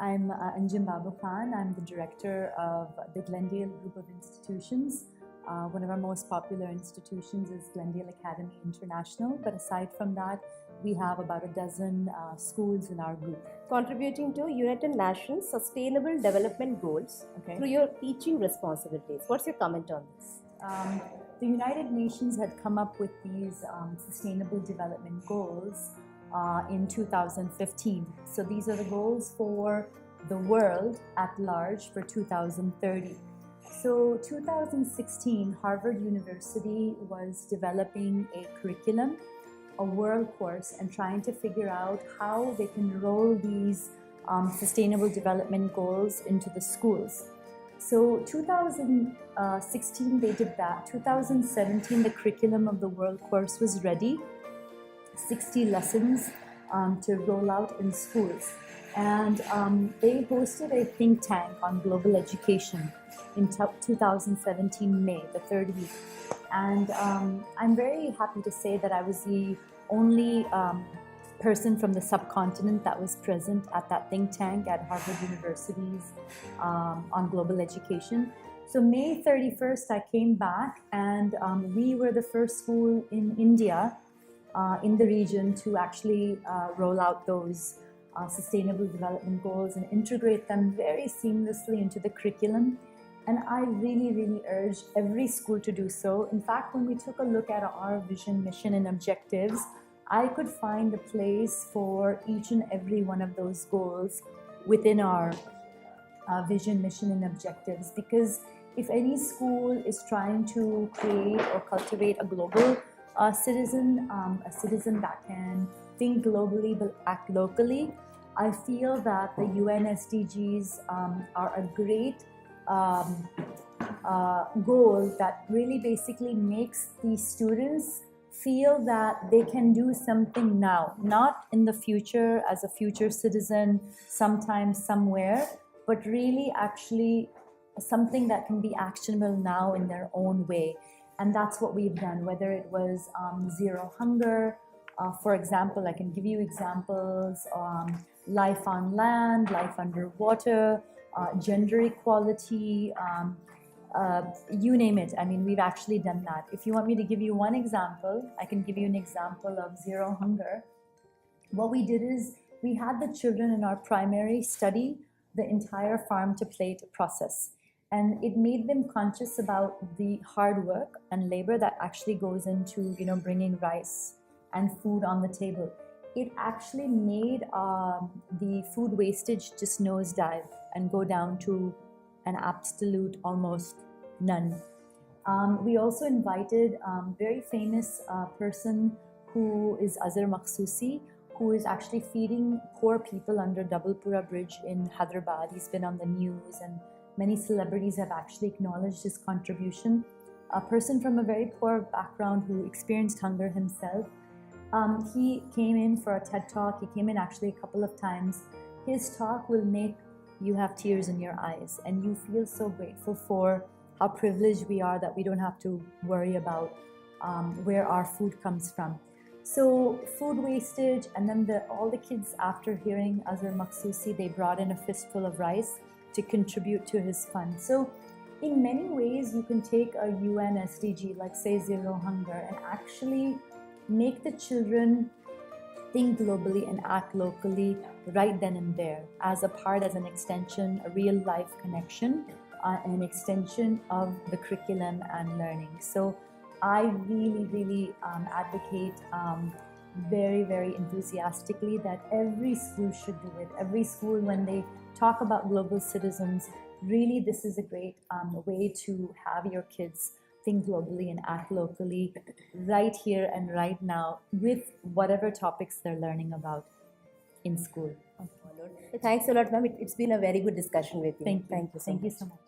I'm Anjum Babukhan. I'm the director of the Glendale Group of Institutions. One of our most popular institutions is Glendale Academy International, but aside from that, we have about a dozen schools in our group. Contributing to United Nations Sustainable Development Goals through your teaching responsibilities. What's your comment on this? The United Nations had come up with these Sustainable Development Goals in 2015. So these are the goals for the world at large for 2030. So 2016, Harvard University was developing a curriculum, a world course, and trying to figure out how they can roll these Sustainable Development Goals into the schools. So 2016 they did that. 2017 the curriculum of the world course was ready. 60 lessons to roll out in schools. And they hosted a think tank on global education in 2017 May, the third week. And I'm very happy to say that I was the only person from the subcontinent that was present at that think tank at Harvard University's on global education. So May 31st, I came back and we were the first school in India in the region to actually roll out those Sustainable Development Goals and integrate them very seamlessly into the curriculum. And I really urge every school to do so. In fact, when we took a look at our vision, mission, and objectives, I could find a place for each and every one of those goals within our vision, mission, and objectives. Because if any school is trying to create or cultivate a global citizen, a citizen that can think globally but act locally, I feel that the UN SDGs are a great goal that really basically makes the students feel that they can do something now, not in the future as a future citizen sometime somewhere, but really actually something that can be actionable now in their own way. And that's what we've done, whether it was zero hunger, for example, I can give you examples, life on land, life underwater, gender equality, you name it. I mean, we've actually done that. If you want me to give you one example, I can give you an example of zero hunger. What we did is we had the children in our primary study the entire farm to plate process. And it made them conscious about the hard work and labor that actually goes into, bringing rice and food on the table. It actually made the food wastage just nosedive and go down to an absolute almost none. We also invited very famous person who is Azhar Makhsusi, who is actually feeding poor people under Dabalpura Bridge in Hyderabad. He's been on the news and many celebrities have actually acknowledged his contribution. A person from a very poor background who experienced hunger himself. He came in for a TED Talk. He came in actually a couple of times. His talk will make you have tears in your eyes and you feel so grateful for how privileged we are that we don't have to worry about where our food comes from. So food wastage, and then all the kids, after hearing Azhar Makhsusi, they brought in a fistful of rice to contribute to his fund. So in many ways, you can take a UN SDG, like say zero hunger, and actually make the children think globally and act locally right then and there as an extension, a real life connection, an extension of the curriculum and learning. So I really advocate very enthusiastically that every school should do it. Every school, when they talk about global citizens, really this is a great way to have your kids think globally and act locally right here and right now with whatever topics they're learning about in school. Thanks a lot, ma'am. It's been a very good discussion with you. Thank you so much.